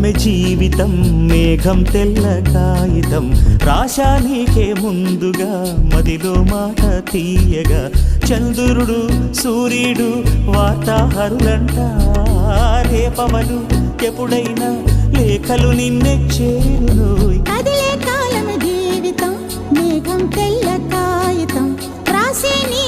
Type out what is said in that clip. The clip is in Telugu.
కాలమే జీవితం మేఘం తెల్ల కాగితం రాశా నీకే ముందుగా మదిలో మాట తీయగా చంద్రుడు సూర్యుడు వార్తాహరులంట రేపవలు ఎప్పుడైనా లేఖలు నిన్నే చేరును కదిలే కాలమే జీవితం మేఘం తెల్ల కాగితం రాసే నీ